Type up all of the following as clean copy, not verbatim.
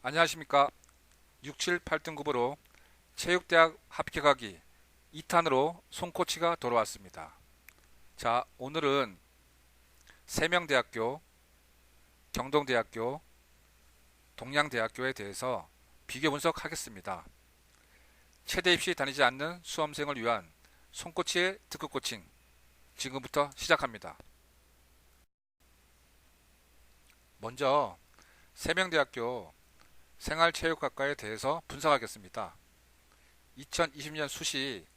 안녕하십니까. 6, 7, 8등급으로 체육대학 합격하기 2탄으로 손코치가 돌아왔습니다. 자, 오늘은 세명대학교, 경동대학교, 동양대학교에 대해서 비교 분석하겠습니다. 체대 입시 다니지 않는 수험생을 위한 손코치의 특급 코칭 지금부터 시작합니다. 먼저 세명대학교 생활체육학과에 대해서 분석하겠습니다. 2020년 수시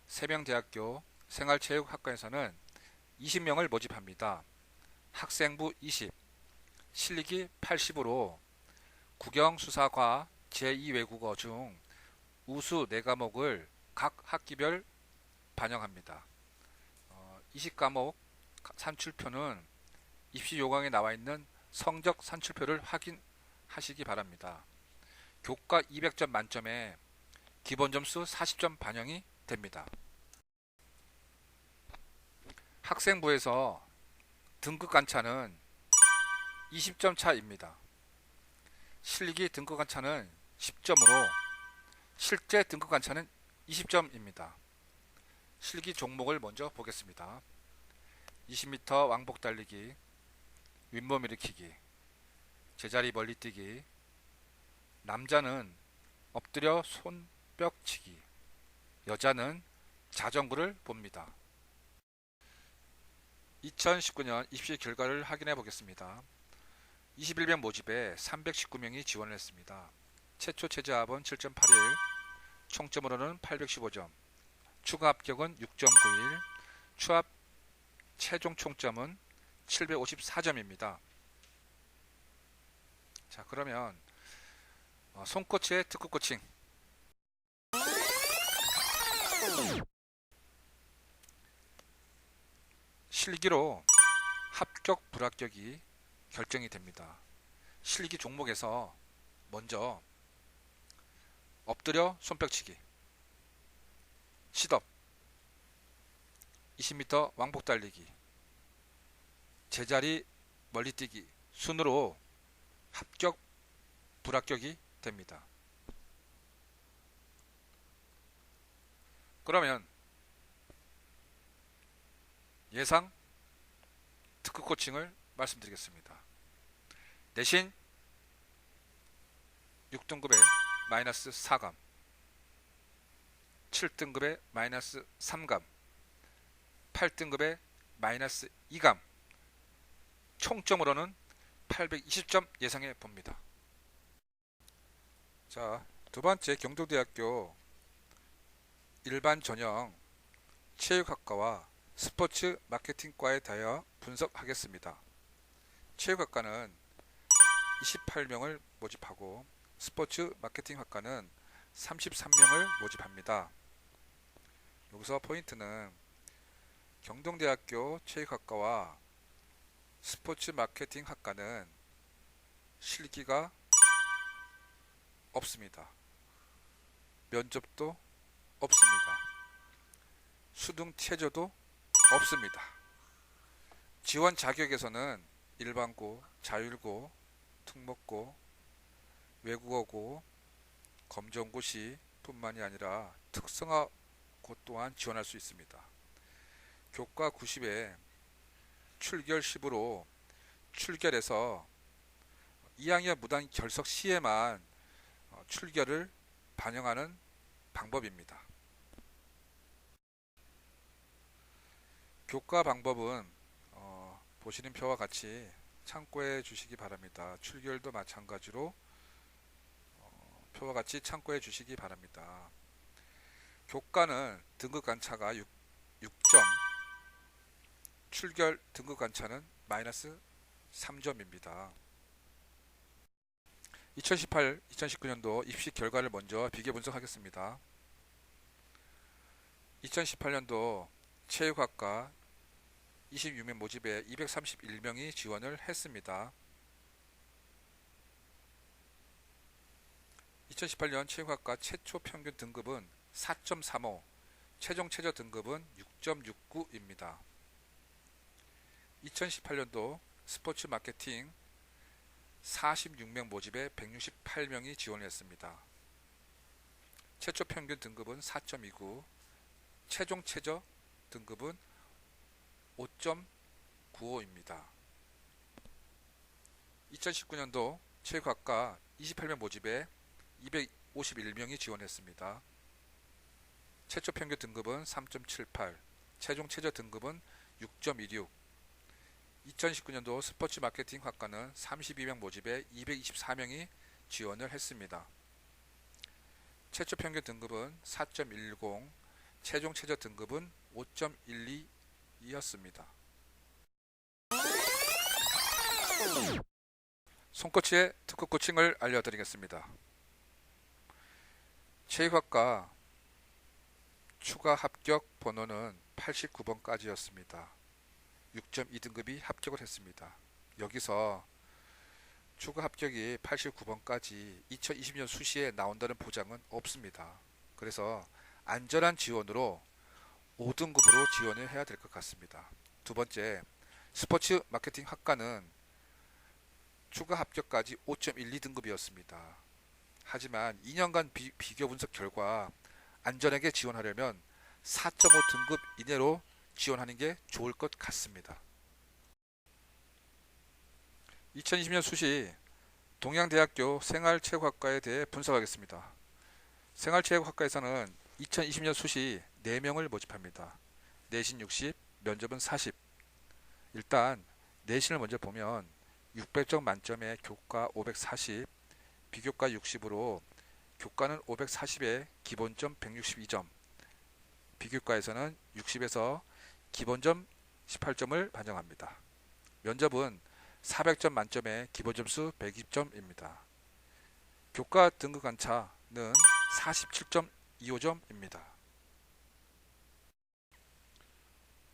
세명대학교 생활체육학과에서는 20명을 모집합니다. 학생부 20, 실기 80으로 국영수사과 제2외국어 중 우수 4과목을 각 학기별 반영합니다. 20과목 산출표는 입시 요강에 나와 있는 성적 산출표를 확인하시기 바랍니다. 교과 200점 만점에 기본 점수 40점 반영이 됩니다. 학생부에서 등급 간차는 20점 차입니다. 실기 등급 간차는 10점으로 실제 등급 간차는 20점입니다. 실기 종목을 먼저 보겠습니다. 20m 왕복 달리기, 윗몸 일으키기, 제자리 멀리뛰기, 남자는 엎드려 손뼉치기, 여자는 자전거를 봅니다. 2019년 입시 결과를 확인해 보겠습니다. 21명 모집에 319명이 지원을 했습니다. 최초 최저합은 7.81, 총점으로는 815점, 추가 합격은 6.91, 추합 최종 총점은 754점입니다. 자, 그러면 손코치의 특급 코칭 실기로 합격 불합격이 결정이 됩니다. 실기 종목에서 먼저 엎드려 손뼉치기, 시덥, 20m 왕복 달리기, 제자리 멀리뛰기 순으로 합격 불합격이 됩니다. 그러면 예상 특급 코칭을 말씀드리겠습니다. 내신 6등급에 마이너스 4감, 7등급에 마이너스 3감, 8등급에 마이너스 2감, 총점으로는 820점 예상해 봅니다. 자, 두 번째 경동대학교 일반 전형 체육학과와 스포츠 마케팅과에 대하여 분석하겠습니다. 체육학과는 28명을 모집하고 스포츠 마케팅학과는 33명을 모집합니다. 여기서 포인트는 경동대학교 체육학과와 스포츠 마케팅학과는 실기가 없습니다. 면접도 없습니다. 수능 최저도 없습니다. 지원 자격에서는 일반고, 자율고, 특목고, 외국어고, 검정고시 뿐만이 아니라 특성화고 또한 지원할 수 있습니다. 교과 90에 출결 10으로 출결해서 2학년 무단 결석 시에만 출결을 반영하는 방법입니다. 교과 방법은 보시는 표와 같이 참고해 주시기 바랍니다. 출결도 마찬가지로 표와 같이 참고해 주시기 바랍니다. 교과는 등급 간차가 6점, 출결 등급 간차는 마이너스 3점입니다. 2018, 2019년도 입시 결과를 먼저 비교 분석하겠습니다. 2018년도 체육학과 26명 모집에 231명이 지원을 했습니다. 2018년 체육학과 최초 평균 등급은 4.35, 최종 최저 등급은 6.69입니다. 2018년도 스포츠 마케팅 46명 모집에 168명이 지원했습니다. 최초 평균 등급은 4.29, 최종 최저 등급은 5.95입니다. 2019년도 체육학과 28명 모집에 251명이 지원했습니다. 최초 평균 등급은 3.78, 최종 최저 등급은 6.16. 2019년도 스포츠 마케팅 학과는 32명 모집에 224명이 지원을 했습니다. 최초 평균 등급은 4.10, 최종 최저 등급은 5.12이었습니다. 손코치의 특급 코칭을 알려드리겠습니다. 체육학과 추가 합격 번호는 89번까지였습니다. 6.2등급이 합격을 했습니다. 여기서 추가 합격이 89번까지 2020년 수시에 나온다는 보장은 없습니다. 그래서 안전한 지원으로 5등급으로 지원을 해야 될 것 같습니다. 두 번째, 스포츠 마케팅 학과는 추가 합격까지 5.12등급이었습니다. 하지만 2년간 비교 분석 결과 안전하게 지원하려면 4.5등급 이내로 지원하는 게 좋을 것 같습니다. 2020년 수시 동양대학교 생활체육학과에 대해 분석하겠습니다. 생활체육학과에서는 2020년 수시 4명을 모집합니다. 내신 60, 면접은 40. 일단 내신을 먼저 보면 600점 만점에 교과 540, 비교과 60으로 교과는 540에 기본점 162점, 비교과에서는 60에서 기본점 18점을 반영합니다. 면접은 400점 만점에 기본점수 120점입니다. 교과 등급 간차는 47.25점입니다.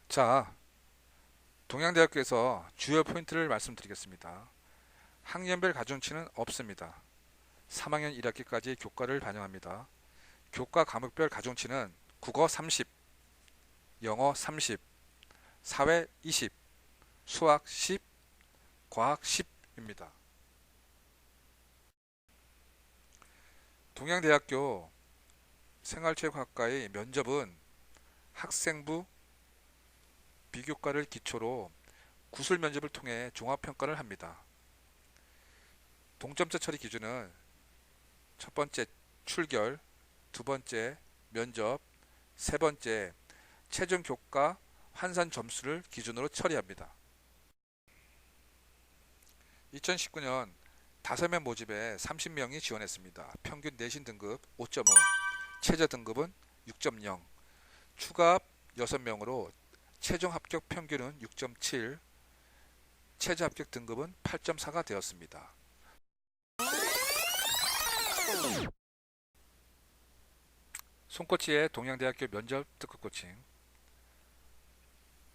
자, 동양대학교에서 주요 포인트를 말씀드리겠습니다. 학년별 가중치는 없습니다. 3학년 1학기까지 교과를 반영합니다. 교과 과목별 가중치는 국어 30, 영어 30, 사회 20, 수학 10, 과학 10입니다. 동양대학교 생활체육학과의 면접은 학생부 비교과를 기초로 구술 면접을 통해 종합평가를 합니다. 동점자 처리 기준은 첫 번째 출결, 두 번째 면접, 세 번째 최종 교과 환산 점수를 기준으로 처리합니다. 2019년 5명 모집에 30명이 지원했습니다. 평균 내신 등급 5.5, 최저 등급은 6.0, 추가 합 6명으로 최종 합격 평균은 6.7, 최저 합격 등급은 8.4가 되었습니다. 손코치의 동양대학교 면접 특급 코칭.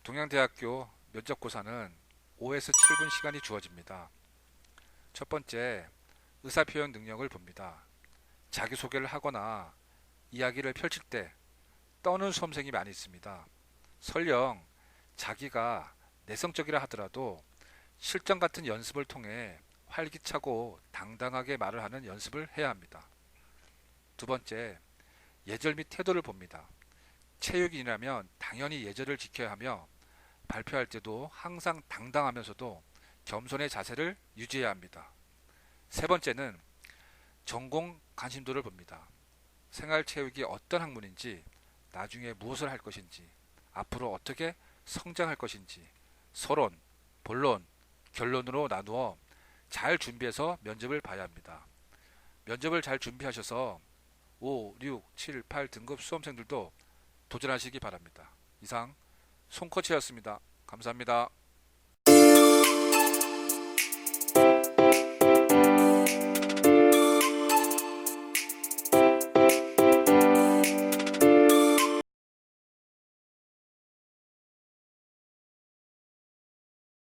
동양대학교 면접고사는 5에서 7분 시간이 주어집니다. 첫 번째, 의사표현 능력을 봅니다. 자기소개를 하거나 이야기를 펼칠 때 떠는 수험생이 많이 있습니다. 설령 자기가 내성적이라 하더라도 실전 같은 연습을 통해 활기차고 당당하게 말을 하는 연습을 해야 합니다. 두 번째, 예절 및 태도를 봅니다. 체육인이라면 당연히 예절을 지켜야 하며 발표할 때도 항상 당당하면서도 겸손의 자세를 유지해야 합니다. 세 번째는 전공 관심도를 봅니다. 생활체육이 어떤 학문인지, 나중에 무엇을 할 것인지, 앞으로 어떻게 성장할 것인지 서론, 본론, 결론으로 나누어 잘 준비해서 면접을 봐야 합니다. 면접을 잘 준비하셔서 5, 6, 7, 8 등급 수험생들도 도전하시기 바랍니다. 이상 손코치였습니다. 감사합니다.